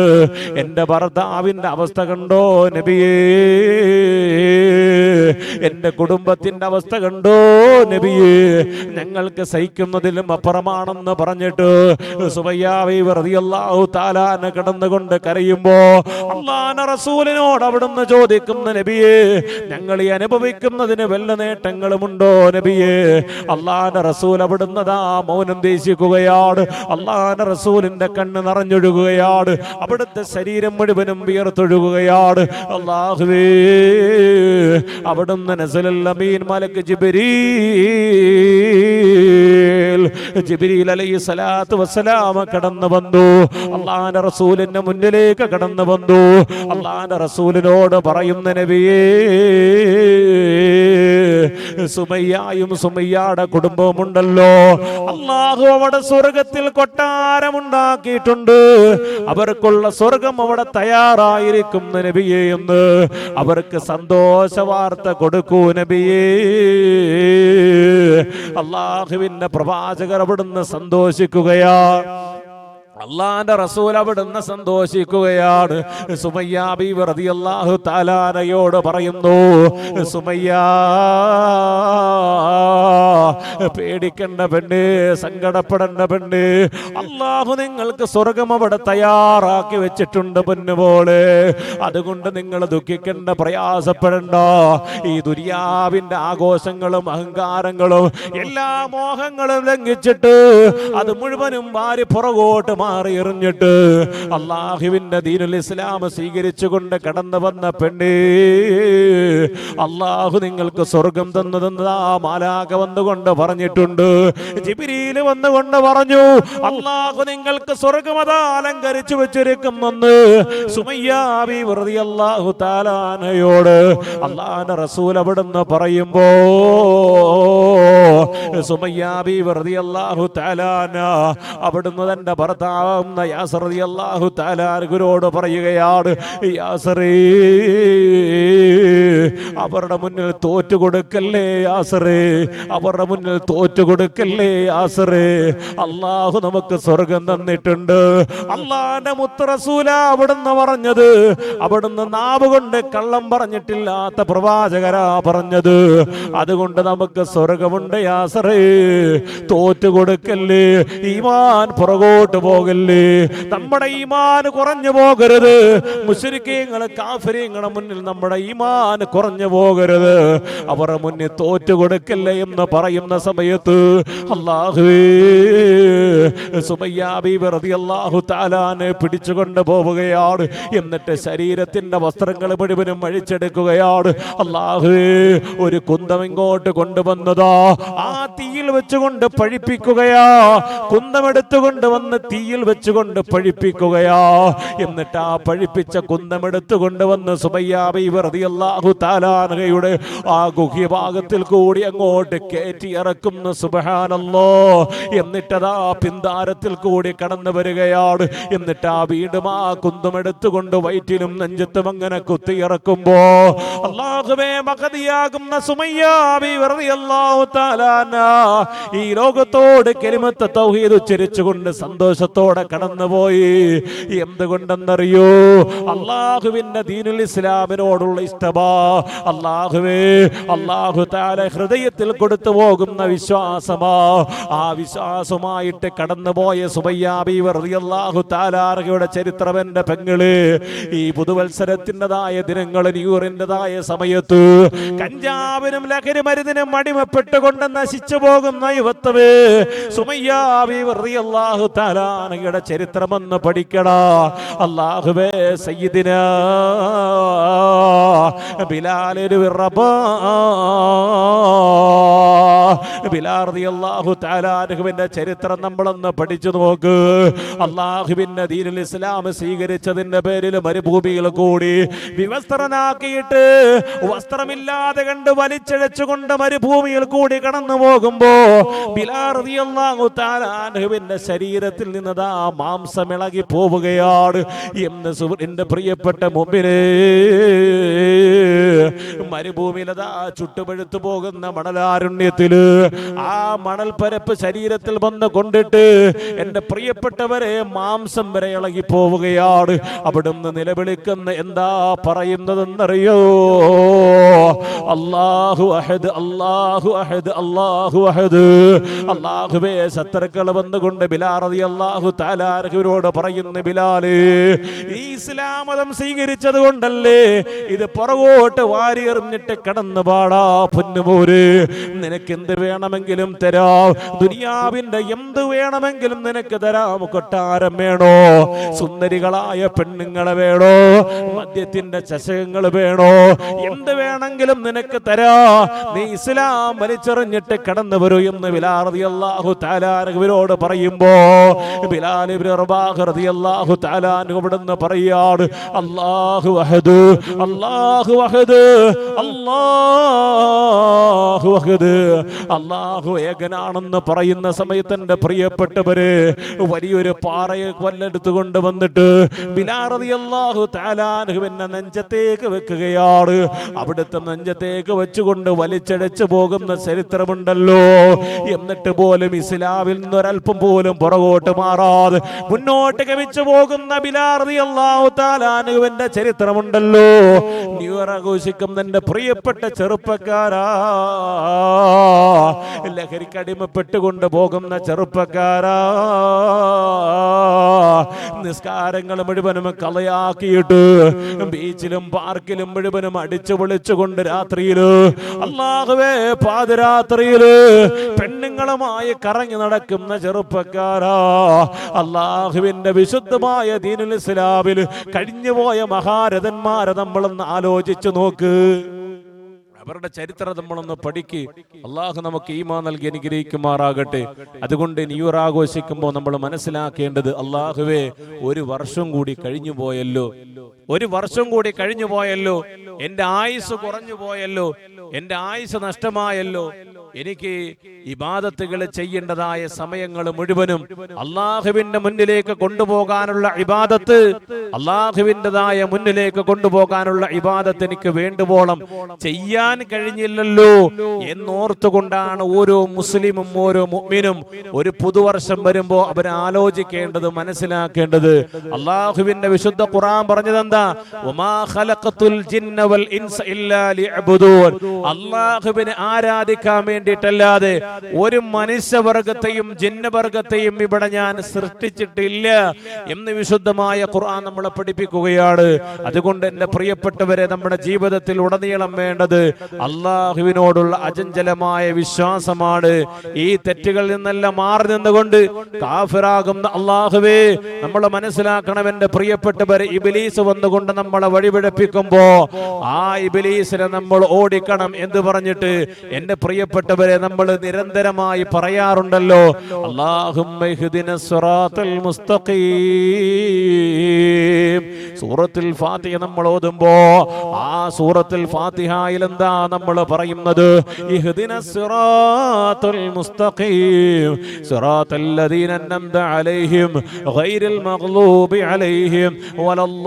എന്റെ ഭർത്താവിന്റെ അവസ്ഥ കണ്ടോ നബിയേ, എന്റെ കുടുംബത്തിന്റെ അവസ്ഥ കണ്ടോ നബിയേ, ഞങ്ങൾക്ക് സഹിക്കുന്നതിലും അപ്പുറമാണെന്ന് പറഞ്ഞിട്ട് സുമയ്യ ബീവി റളിയല്ലാഹു തആല അൻഹ കടന്നുകൊണ്ട് കരയുമ്പോ അല്ലാഹുവിന്റെ റസൂലിനോട് അവിടുന്ന് ചോദിക്കുന്ന, നബിയേ, ഞങ്ങൾ ഈ അനുഭവിക്കുന്നതിന് വല്ല നേട്ടങ്ങളുമുണ്ടോ നബിയേ? അല്ലാഹുവിന്റെ റസൂൽ അവിടുന്നതാ മൗനം ദേശിക്കുകയാണ്. അല്ലാഹുവിന്റെ റസൂലിന്റെ കണ്ണ് നിറഞ്ഞൊഴുകുകയാണ്. അവിടുത്തെ ശരീരം മുഴുവനും വിയർത്തൊഴുകുകയാണ്. അല്ലാഹുവേ, അവിടുന്ന് നസലുൽ അമീൻ മലക്ക് ജിബ്രീൽ അലൈഹിസ്സലാത്തു വസ്സലാം കടന്നു വന്നു. അല്ലാഹുവിന്റെ റസൂലിന്റെ മുന്നിലേക്ക് കടന്നു വന്നു. അല്ലാഹുവിന്റെ റസൂലിനോട് പറയുന്ന, നബിയേ, സുമയ്യയും സുമയ്യയുടെ കുടുംബവുമുണ്ടല്ലോ, അല്ലാഹു അവിടെ സ്വർഗത്തിൽ കൊട്ടാരമുണ്ടാക്കിയിട്ടുണ്ട്. അവർക്കുള്ള സ്വർഗം അവിടെ തയ്യാറായിരിക്കും നബിയേ എന്ന് അവർക്ക് സന്തോഷ വാർത്ത കൊടുക്കൂ നബിയേ. അല്ലാഹുവിന്റെ പ്രവാചകർ അവിടുന്ന് സന്തോഷിക്കുകയാ, അള്ളാന്റെ റസൂൽ അവിടുന്ന് സന്തോഷിക്കുകയാണ്. സുമയ്യ ബീവി റളിയല്ലാഹു തആല അൻഹയോട് പറയുന്നു, സുമയ്യ പേടിക്കണ്ട പെണ്ണ്, സങ്കടപ്പെടേണ്ട പെണ്ണ്, അള്ളാഹു നിങ്ങൾക്ക് സ്വർഗം അവിടെ തയ്യാറാക്കി വെച്ചിട്ടുണ്ട് പൊന്നുപോലെ. അതുകൊണ്ട് നിങ്ങൾ ദുഃഖിക്കേണ്ട, പ്രയാസപ്പെടണ്ട. ഈ ദുനിയാവിന്റെ ആഘോഷങ്ങളും അഹങ്കാരങ്ങളും എല്ലാ മോഹങ്ങളും ലംഘിച്ചിട്ട് അത് മുഴുവനും വാരി പുറകോട്ട് മാറി എറിഞ്ഞിട്ട് അല്ലാഹുവിന്റെ ദീനുൽ ഇസ്ലാം സ്വീകരിച്ചുകൊണ്ട് കടന്നു വന്ന പെണ്ണ്, അല്ലാഹു നിങ്ങൾക്ക് സ്വർഗം തന്നതെന്ന് ആ മാലാഖ വന്നുകൊണ്ട് പറഞ്ഞിട്ടുണ്ട്. ജിബ്രീൽ വന്നുകൊണ്ട് പറഞ്ഞു, അല്ലാഹു നിങ്ങൾക്ക് സ്വർഗം അതാ അലങ്കരിച്ചു വെച്ചിരിക്കുമെന്ന് സുമയ്യ ബീവി റളിയല്ലാഹു തആല അൻഹയോട് അല്ലാഹുവിന്റെ റസൂൽ അവിടുന്ന് പറയുമ്പോ സുമയ്യ ബീവി റളിയല്ലാഹു തആല അവിടുന്ന് തന്റെ ഭർത്താവ് യാസർ റളിയല്ലാഹു തആല അൻഹുവിനോട് പറയുകയാണ്, യാസറേ അവരുടെ മുന്നിൽ തോറ്റുകൊടുക്കല്ലേ യാസറേ, അവരുടെ മുന്നിൽ തോറ്റുകൊടുക്കല്ലേ യാസറേ. അല്ലാഹു നമുക്ക് സ്വർഗം തന്നിട്ടുണ്ട്. അല്ലാഹുവിന്റെ മുത്ത് റസൂല അവിടുന്ന് പറഞ്ഞത്, അവിടുന്ന് നാവ് കൊണ്ട് കള്ളം പറഞ്ഞിട്ടില്ലാത്ത പ്രവാചകരാ പറഞ്ഞത്. അതുകൊണ്ട് നമുക്ക് സ്വർഗമുണ്ട് യാസറേ, തോറ്റുകൊടുക്കല്ലേ, ഈമാൻ പുറകോട്ട് പോകല്ലേ, നമ്മുടെ ഈമാൻ കുറഞ്ഞു പോകരുത്. മുശ്രിക്കീങ്ങള് കാഫിരീങ്ങളെ മുന്നിൽ നമ്മുടെ ഈമാൻ കുറഞ്ഞു പോകരുത്, അവരുടെ മുന്നിൽ തോറ്റുകൊടുക്കല്ലേ എന്ന് പറയുന്ന സമയത്ത് അല്ലാഹുവേ സുമയ്യ ബീവി റളിയല്ലാഹു തആല പിടിച്ചുകൊണ്ട് പോവുകയാണ്. എന്നിട്ട് ശരീരത്തിന്റെ വസ്ത്രങ്ങൾ മുഴുവനും അഴിച്ചെടുക്കുകയാണ്. അല്ലാഹുവേ ഒരു കുന്തം ഇങ്ങോട്ട് കൊണ്ടുവന്നതാ, ആ തീയിൽ വെച്ചുകൊണ്ട് പഴിപ്പിക്കുകയാ, കുന്തമെടുത്തുകൊണ്ട് വന്ന് തീയിൽ വെച്ചുകൊണ്ട് പഴിപ്പിക്കുകയാ. എന്നിട്ട് ആ പഴിപ്പിച്ച കുന്തമെടുത്തുകൊണ്ട് വന്ന് സുമയ്യ ബീവി റളിയല്ലാഹു തആല അൻഹയുടെ ആ ഗുഹ്യഭാഗത്തിൽ കൂടി അങ്ങോട്ട് കയറ്റി ഇറക്കുന്നു. സുബ്ഹാനല്ലാഹ്. എന്നിട്ടതാ പിന്താരത്തിൽ കൂടി കടന്നു വരികയാണ്. എന്നിട്ട് ആ വീണ്ടും ആ കുന്തമെടുത്തുകൊണ്ട് വയറ്റിലും നെഞ്ചത്തും അങ്ങനെ കുത്തിയിറക്കുമ്പോ അല്ലാഹുവേ മഹദിയാകുന്ന സുമയ്യ ബീവി റളിയല്ലാഹു തആല ഈ ലോകത്തോട് കലിമത്ത് തൗഹീദ് ഉച്ചരിച്ചുകൊണ്ട് സന്തോഷത്തോടെ കടന്നുപോയി. എന്തുകൊണ്ടെന്നറിയോ? അല്ലാഹുവിന്റെ ദീനുൽ ഇസ്ലാമിനോടുള്ള ഇഷ്ടമാ. അല്ലാഹുവേ അല്ലാഹു തആല ഹൃദയത്തിൽ കൊടുത്തു പോകുന്ന വിശ്വാസമാ. ആ വിശ്വാസമായിട്ട് കടന്നുപോയ സുമയ്യ ബീവി റളിയല്ലാഹു തആല അൻഹയുടെ ചരിത്രം എന്റെ പെങ്ങള് ഈ പുതുവത്സരത്തിൻ്റെതായ ദിനങ്ങൾ, ന്യൂറിൻ്റെതായ സമയത്ത് കഞ്ചാവിനും ലഹരി മരുന്നിനും അടിമപ്പെട്ടുകൊണ്ട് നശിച്ചു പോകുന്ന യുവത്വേ സുമയ്യ ബീവി റളിയല്ലാഹു തആല അൻഹയുടെ ചരിത്രമെന്ന് പഠിക്കടാ. അല്ലാഹുവേ സയ്യിദിനാ ബിലാൽ റളിയല്ലാഹു തആല അൻഹുവിന്റെ ചരിത്രം നമ്മളൊന്ന് പഠിച്ചു നോക്ക്. അല്ലാഹുവിന്റെ ദീനുൽ ഇസ്ലാം സ്വീകരിച്ചതിന്റെ പേരിൽ മരുഭൂമിയിൽ കൂടി വിവസ്ത്രനാക്കിയിട്ട് വസ്ത്രമില്ലാതെ കണ്ട് വലിച്ചഴച്ചുകൊണ്ട് മരുഭൂമിയിൽ കൂടി കടന്നു പോകുമ്പോ ബിലാൽ റളിയല്ലാഹു തആല അൻഹുവിന്റെ ശരീരത്തിൽ നിന്നതാ മാംസം ഇളകി പോവുകയാണ്. എന്ന് എന്റെ പ്രിയപ്പെട്ട മുഅ്മിനേ, മരുഭൂമിയിലതാ ചുട്ടുപഴുത്തു പോകുന്ന മണലാരുണ്യത്തില് ആ മണൽ പരപ്പ് ശരീരത്തിൽ വന്ന് കൊണ്ടിട്ട് എന്റെ പ്രിയപ്പെട്ടവരെ മാംസം വരെ ഇളകി പോവുകയാണ്. അവിടുന്ന് നിലവിളിക്കുന്ന എന്താ പറയുന്നതെന്നറിയോ? അല്ലാഹു അഹദ്, അല്ലാഹു അഹദ്, അല്ലാഹു അഹദ്. അല്ലാഹുവേ ശത്രുക്കൾ വന്നുകൊണ്ട് ബിലാൽ റളിയല്ലാഹു തആല അൻഹുവിനോട് പറയുന്നു, ബിലാല് ഈ ഇസ്ലാം മതം സ്വീകരിച്ചത് കൊണ്ടല്ലേ ഇത് പുറകോട്ട് വാരി എറിഞ്ഞിട്ട് കടന്നു പാടാ പൊന്നുമോര്. നിനക്ക് എന്ത് വേണമെങ്കിലും തരാം, ദുനിയാവിന്റെ എന്ത് വേണമെങ്കിലും നിനക്ക് തരാം. കൊട്ടാരം വേണോ? സുന്ദരികളായ പെണ്ണുങ്ങളെ വേണോ? മദ്യത്തിന്റെ ചഷകങ്ങൾ വേണോ? എന്ത് വേണമെങ്കിലും ഇസ്ലാമെങ്കിലും നിനക്ക് തരാ, നീ ഇസ്ലാം വലിച്ചെറിഞ്ഞിട്ട് കടന്നു വരൂ എന്ന് ബിലാൽ റളിയല്ലാഹു തആല അൻഹുവിനോട് പറയുമ്പോ ബിലാൽ ഇബ്നു റബാഹ് റളിയല്ലാഹു തആല അൻഹു ഇവിടുന്ന് പറയാണ്, അല്ലാഹു അഹദ് അല്ലാഹു അഹദ് അല്ലാഹു അഹദ്, അല്ലാഹു ഏകനാണെന്ന് പറയുന്ന സമയത്ത് എൻ്റെ പ്രിയപ്പെട്ടവര് വലിയൊരു പാറയെ കൊല്ലെടുത്തുകൊണ്ട് വന്നിട്ട് ബിലാൽ റളിയല്ലാഹു തആല അൻഹുവിന്റെ നെഞ്ചത്തേക്ക് വെക്കുകയാണ്. അവിടുത്തെ നെഞ്ചത്തേക്ക് വെച്ചുകൊണ്ട് വലിച്ചടച്ചു പോകുന്ന ചരിത്രമുണ്ടല്ലോ. എന്നിട്ട് പോലും ഇസ്ലാമിൽ നിന്ന് ഒരൽപ്പം പോലും പുറകോട്ട് മാറാതെ മുന്നോട്ട് ഗമിച്ചു പോകുന്ന ബിലാൽ റളിയല്ലാഹു തആല അൻഹുവിന്റെ ചരിത്രമുണ്ടല്ലോ. ന്യൂ ഇയർ ആഘോഷിക്കുന്ന എൻ്റെ പ്രിയപ്പെട്ട ചെറുപ്പക്കാരാ, ലഹരിക്ക് അടിമപ്പെട്ടുകൊണ്ട് പോകുന്ന ചെറുപ്പക്കാരാ, നിസ്കാരങ്ങൾ മുഴുവനും കളയാക്കിയിട്ട് ബീച്ചിലും പാർക്കിലും മുഴുവനും അടിച്ചു പൊളിച്ചുകൊണ്ട് രാത്രിയില്, അല്ലാഹുവേ പാതിരാത്രിയില് പെണ്ണുങ്ങളുമായി കറങ്ങി നടക്കുന്ന ചെറുപ്പക്കാരാ, അല്ലാഹുവിന്റെ വിശുദ്ധമായ ദീനുൽ ഇസ്ലാമിൽ കഴിഞ്ഞുപോയ മഹാരഥന്മാരെ നമ്മളൊന്ന് ആലോചിച്ചു നോക്ക്. അവരുടെ ചരിത്രം നമ്മളൊന്ന് പഠിക്ക്. അള്ളാഹു നമുക്ക് ഈമാൻ നൽകി അനുഗ്രഹിക്കുമാറാകട്ടെ. അതുകൊണ്ട് ന്യൂ ഇയർ ആഘോഷിക്കുമ്പോൾ നമ്മൾ മനസ്സിലാക്കേണ്ടത്, അള്ളാഹുവേ ഒരു വർഷം കൂടി കഴിഞ്ഞു പോയല്ലോ, ഒരു വർഷം കൂടി കഴിഞ്ഞു പോയല്ലോ, എൻ്റെ ആയുസ് കുറഞ്ഞു പോയല്ലോ, എൻ്റെ ആയുസ് നഷ്ടമായല്ലോ. എനിക്ക് ഇബാദത്തുകൾ ചെയ്യേണ്ടതായ സമയങ്ങൾ മുഴുവനും അള്ളാഹുവിന്റെ മുന്നിലേക്ക് കൊണ്ടുപോകാനുള്ള ഇബാദത്ത്, അള്ളാഹുവിൻ്റെതായ മുന്നിലേക്ക് കൊണ്ടുപോകാനുള്ള ഇബാദത്ത് എനിക്ക് വേണ്ടുവോളം ചെയ്യാൻ കഴിഞ്ഞില്ലല്ലോ എന്നോർത്തുകൊണ്ടാണ് ഓരോ മുസ്ലിമും ഓരോ മുഅ്മിനും ഒരു പുതുവർഷം വരുമ്പോ അവർ ആലോചിക്കേണ്ടത്, മനസ്സിലാക്കേണ്ടത്. അള്ളാഹുവിന്റെ വിശുദ്ധ ഖുർആൻ പറഞ്ഞതെന്താ? വമാ ഖലഖതുൽ ജിന്ന വൽ ഇൻസ ഇല്ലാ ലിയഅ്ബുദൂൻ. അള്ളാഹുവിനെ ആരാധിക്കാൻ വേണ്ടിയിട്ടല്ലാതെ ഒരു മനുഷ്യവർഗത്തെയും ജിന്നവർഗത്തെയും ഇവിടെ ഞാൻ സൃഷ്ടിച്ചിട്ടില്ല എന്ന് വിശുദ്ധമായ ഖുർആൻ നമ്മളെ പഠിപ്പിക്കുകയാണ്. അതുകൊണ്ട് എൻ്റെ പ്രിയപ്പെട്ടവരെ, നമ്മുടെ ജീവിതത്തിൽ ഉടനീളം വേണ്ടത് അള്ളാഹുവിനോടുള്ള അചഞ്ചലമായ വിശ്വാസമാണ്. ഈ തെറ്റുകളിൽ നിന്നെല്ലാം മാറി നിന്നുകൊണ്ട് കാഫിറാകുന്ന അള്ളാഹുവേ നമ്മൾ മനസ്സിലാക്കണം. എൻ്റെ പ്രിയപ്പെട്ടവരെ, ഇബ്ലീസ് വന്നുകൊണ്ട് നമ്മളെ വഴിപിഴപ്പിക്കുമ്പോ ആ ഇബ്ലീസിനെ നമ്മൾ ഓടിക്കണം എന്ന് പറഞ്ഞിട്ട് എൻ്റെ പ്രിയപ്പെട്ടവരെ നമ്മൾ നിരന്തരമായി പറയാറുണ്ടല്ലോ, അല്ലാഹുമ്മ ഇഹ്ദിനസ് സിറാത്തൽ മുസ്തഖീം. സൂറത്തുൽ ഫാത്തിഹ നമ്മൾ ഓതുമ്പോ ആ സൂറത്തുൽ ഫാത്തിഹയിൽ എന്താ നമ്മൾ പറയുന്നത്? ഇഹ്ദിനസ് സിറാത്തൽ മുസ്തഖീം സിറാത്തൽ ലദീന അൻഅംത അലൈഹിം ഗൈറിൽ മഗ്ലൂബി അലൈഹിം വലല്ലാലീൻ.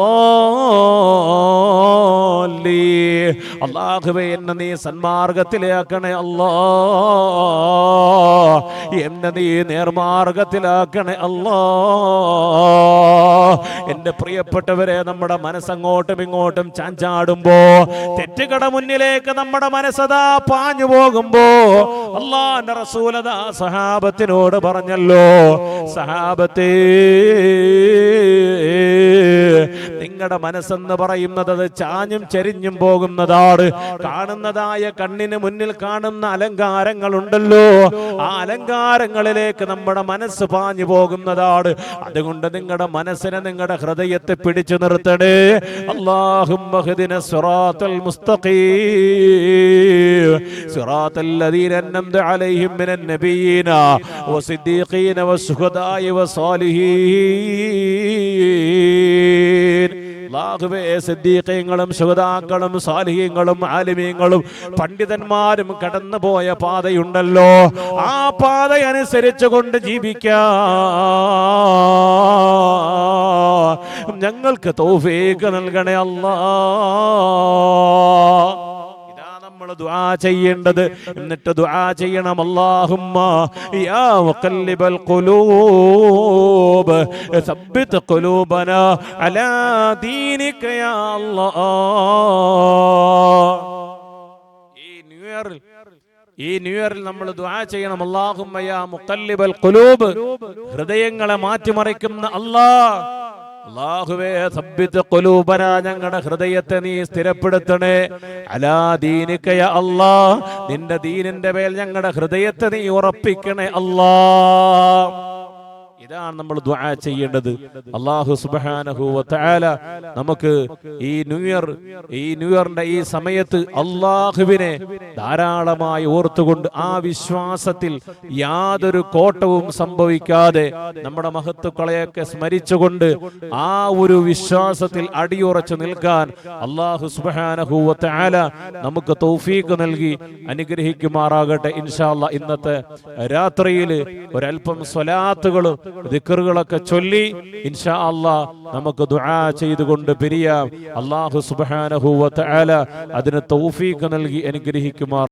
അല്ലാഹുവേ, എന്നെ നീ സന്മാർഗത്തിലാക്കണേ അല്ലാ, എന്നെ നീ നേർമാർഗത്തിലാക്കണേ അല്ലാ. എൻ്റെ പ്രിയപ്പെട്ടവരെ, നമ്മുടെ മനസ്സങ്ങോട്ടും ഇങ്ങോട്ടും ചാഞ്ചാടുമ്പോ, തെറ്റുകട മുന്നിലേക്ക് നമ്മുടെ മനസ്സതാ പാഞ്ഞു പോകുമ്പോ, അല്ലാഹുവിന്റെ റസൂലതാ സഹാബത്തിനോട് പറഞ്ഞല്ലോ, സഹാബത്തേ, നിങ്ങളുടെ മനസ്സെന്ന് പറയുന്നത് അത് ചാഞ്ഞും ചെരിഞ്ഞും പോകുന്നതാണ്. കാണുന്നതായ കണ്ണിന് മുന്നിൽ കാണുന്ന അലങ്കാരങ്ങളുണ്ടല്ലോ, ആ അലങ്കാരങ്ങളിലേക്ക് നമ്മുടെ മനസ്സ് പാഞ്ഞു പോകുന്നതാണ്. അതുകൊണ്ട് നിങ്ങളുടെ മനസ്സിനെ, നിങ്ങളുടെ ഹൃദയത്തെ പിടിച്ചു നിർത്തണേ. അല്ലാഹുമ്മ ഇഹ്ദിനസ് സിറാത്തൽ മുസ്തഖീം സിറാത്തൽ ലദീന അൻഅംത അലൈഹിം മിനൻ നബിയ്യീന വസിദ്ദീഖീന വശുഹദാഇ വസാലിഹീൻ. അല്ലാഹുവേ, സിദ്ദീഖീങ്ങളും ശുഹദാക്കളും സാലിഹീങ്ങളും ആലിമീങ്ങളും പണ്ഡിതന്മാരും കടന്നു പോയ പാതയുണ്ടല്ലോ, ആ പാത അനുസരിച്ചു കൊണ്ട് ജീവിക്കാൻ ഞങ്ങൾക്ക് തൗഫീഖ് നൽകണേ അല്ലാഹ്. നമ്മൾ ദുആ ചെയ്യേണ്ടത്. എന്നിട്ട് ദുആ ചെയ്യണം, അല്ലാഹുമ്മ യാ മുഖല്ലിബൽ ഖുലൂബ് സബ്ബിത് ഖുലൂബനാ അലാ ദീനിക യാ അല്ലാഹ്. ഈ ന്യൂ ഇയറിൽ നമ്മൾ ദുആ ചെയ്യണം, അല്ലാഹുമ്മ യാ മുഖല്ലിബൽ ഖുലൂബ്, ഹൃദയങ്ങളെ മാറ്റിമറിക്കുന്ന അല്ലാഹ്, അല്ലാഹുവേ സബ്ബിത് ഖുലൂബനാ, ഞങ്ങളുടെ ഹൃദയത്തെ നീ സ്ഥിരപ്പെടുത്തണേ, അലാ ദീനിക യാ അല്ലാഹ്, നിന്റെ ദീനിന്റെ മേൽ ഞങ്ങളുടെ ഹൃദയത്തെ നീ ഉറപ്പിക്കണേ അല്ലാഹ്. ഇതാണ് നമ്മൾ ദുആ ചെയ്യേണ്ടത്. അല്ലാഹു സുബ്ഹാനഹു വ തആല നമുക്ക് ഈ ന്യൂ ഇയറിന്റെ ഈ സമയത്ത് അല്ലാഹുവിനെ ധാരാളമായി ഓർത്തുകൊണ്ട് ആ വിശ്വാസത്തിൽ യാതൊരു കോട്ടവും സംഭവിക്കാതെ നമ്മുടെ മഹത്തുക്കളെയൊക്കെ സ്മരിച്ചുകൊണ്ട് ആ ഒരു വിശ്വാസത്തിൽ അടിയുറച്ചു നിൽക്കാൻ അല്ലാഹു സുബ്ഹാനഹു വ തആല നമുക്ക് തൗഫീഖ് നൽകി അനുഗ്രഹിക്കുമാറാകട്ടെ. ഇൻഷാ അല്ലാഹ് ഇന്നത്തെ രാത്രിയിൽ ഒരൽപ്പം സ്വലാത്തുകളും ദിക്റുകളൊക്കെ ചൊല്ലി ഇൻഷാ അല്ലാഹ് നമുക്ക് ദുആ ചെയ്തുകൊണ്ട് പിരിയാം. അല്ലാഹു സുബ്ഹാനഹു വ തആല അതിന് തൗഫീഖ് നൽകി അനുഗ്രഹിക്കുമാർ.